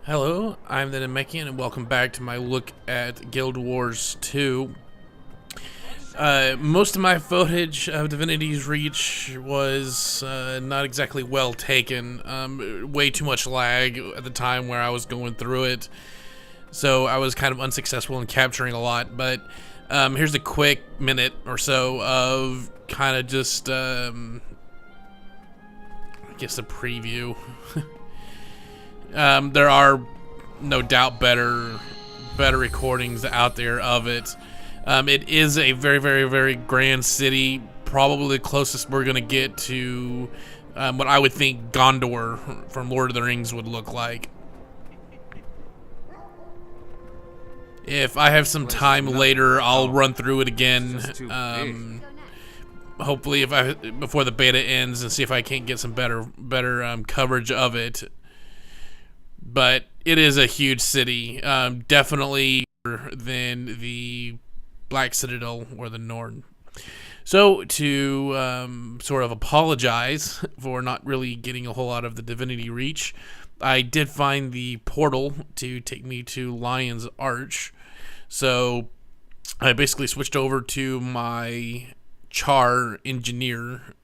Hello, I'm the Namekian, and welcome back to my look at Guild Wars 2. Most of my footage of Divinity's Reach was not exactly well taken. Way too much lag at the time where I was going through it, so I was kind of unsuccessful in capturing a lot. But here's a quick minute or so of kind of just, I guess, a preview. There are no doubt better recordings out there of it. It is a very, very, very grand city. Probably the closest we're gonna get to what I would think Gondor from Lord of the Rings would look like. If I have some time later, I'll run through it again. Hopefully, before the beta ends, and see if I can't get some better coverage of it. But it is a huge city, definitely than the Black Citadel or the Nord. So to sort of apologize for not really getting a whole lot of the Divinity Reach, I did find the portal to take me to Lion's Arch. So I basically switched over to my Char engineer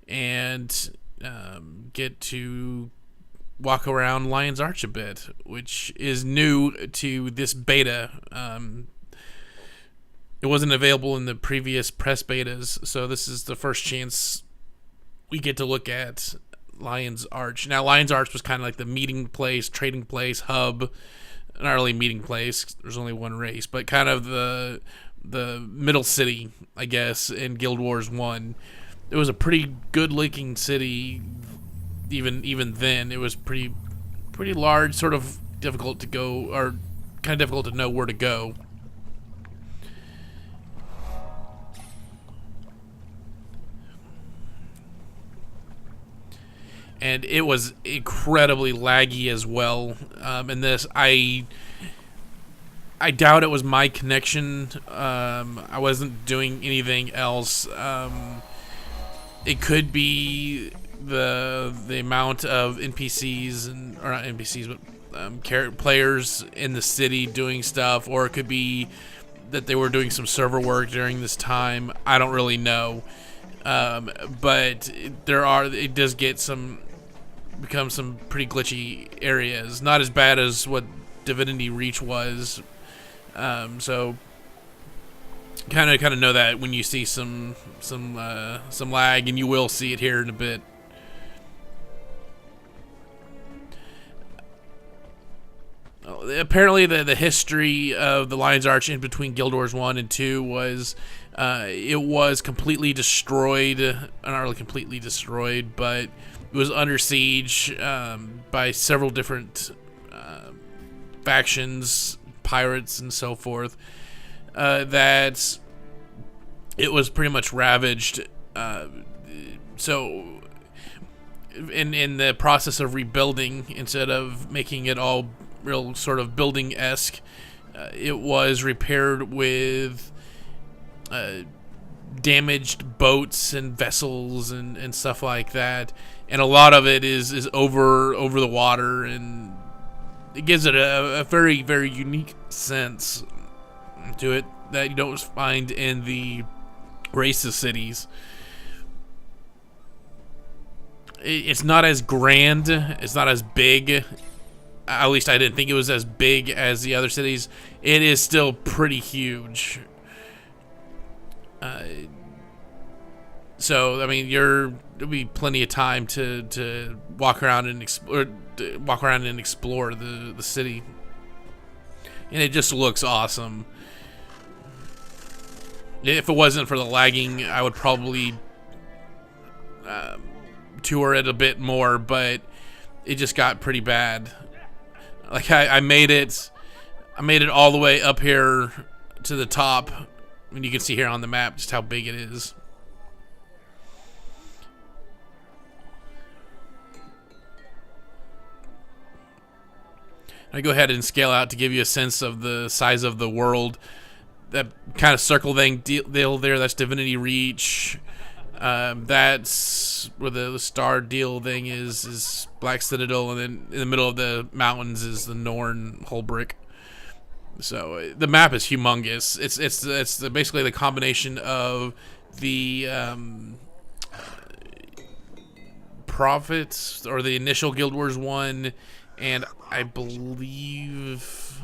and get to walk around Lion's Arch a bit, which is new to this beta. It wasn't available in the previous press betas, so this is the first chance we get to look at Lion's Arch. Now, Lion's Arch was kind of like the meeting place, trading place, hub. Not really meeting place, there's only one race, but kind of the middle city, I guess, in Guild Wars 1. It was a pretty good-looking city. Even then, it was pretty large, sort of difficult to go, or kind of difficult to know where to go. And it was incredibly laggy as well. And this, I doubt it was my connection. I wasn't doing anything else. It could be the amount of NPCs or not NPCs, but players in the city doing stuff, or it could be that they were doing some server work during this time. I don't really know, but it does become some pretty glitchy areas. Not as bad as what Divinity Reach was, so kind of know that when you see some lag, and you will see it here in a bit. Apparently, the history of the Lion's Arch in between Guild Wars 1 and 2 was it was completely destroyed. Not really completely destroyed, but it was under siege by several different factions, pirates, and so forth. That it was pretty much ravaged. So, in the process of rebuilding, instead of making it all real sort of building-esque, it was repaired with damaged boats and vessels and stuff like that, and a lot of it is over the water, and it gives it a very, very unique sense to it that you don't find in the racist cities. It's not as grand, it's not as big. At least I didn't think it was as big as the other cities. It is still pretty huge. So I mean, there'll be plenty of time to walk around and explore the city, and it just looks awesome. If it wasn't for the lagging, I would probably tour it a bit more, but it just got pretty bad. Like I made it all the way up here to the top. I mean, you can see here on the map just how big it is. I go ahead and scale out to give you a sense of the size of the world. That kind of circle thing deal there, that's Divinity Reach. That's where the star deal thing is Black Citadel, and then in the middle of the mountains is the Norn Holbrick. So the map is humongous. It's basically the combination of the Prophets, or the initial Guild Wars 1, and I believe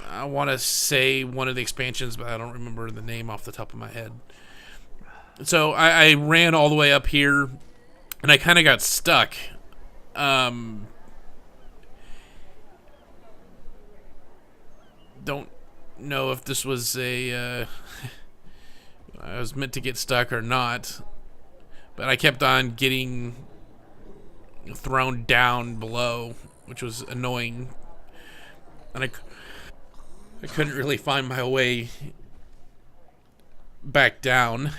I want to say one of the expansions, but I don't remember the name off the top of my head. So I ran all the way up here, and I kind of got stuck. Don't know if this was I was meant to get stuck or not, but I kept on getting thrown down below, which was annoying, and I couldn't really find my way back down.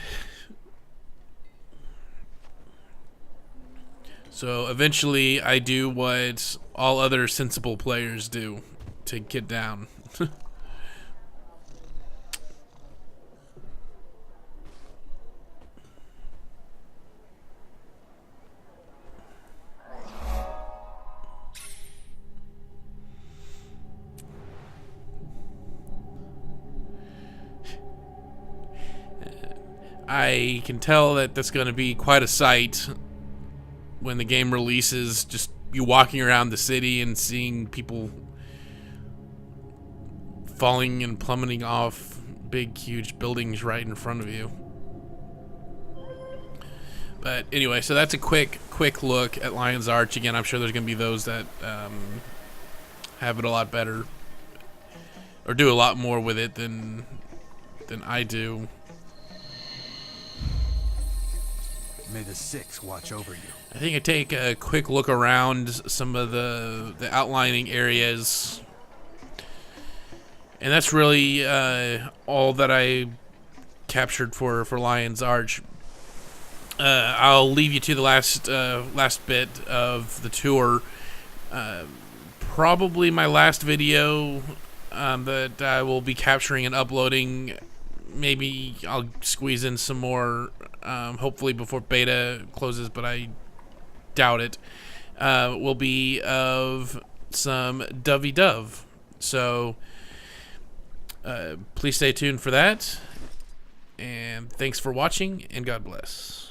So eventually I do what all other sensible players do to get down. I can tell that that's going to be quite a sight when the game releases, just you walking around the city and seeing people falling and plummeting off big, huge buildings right in front of you. But anyway, so that's a quick look at Lion's Arch. Again, I'm sure there's going to be those that have it a lot better, or do a lot more with it than I do. May the Six watch over you. I think I take a quick look around some of the outlining areas, and that's really all that I captured for Lion's Arch. I'll leave you to the last bit of the tour. Probably my last video that I will be capturing and uploading. Maybe I'll squeeze in some more, hopefully before beta closes, but I doubt it. Will be of some Dove. So please stay tuned for that. And thanks for watching, and God bless.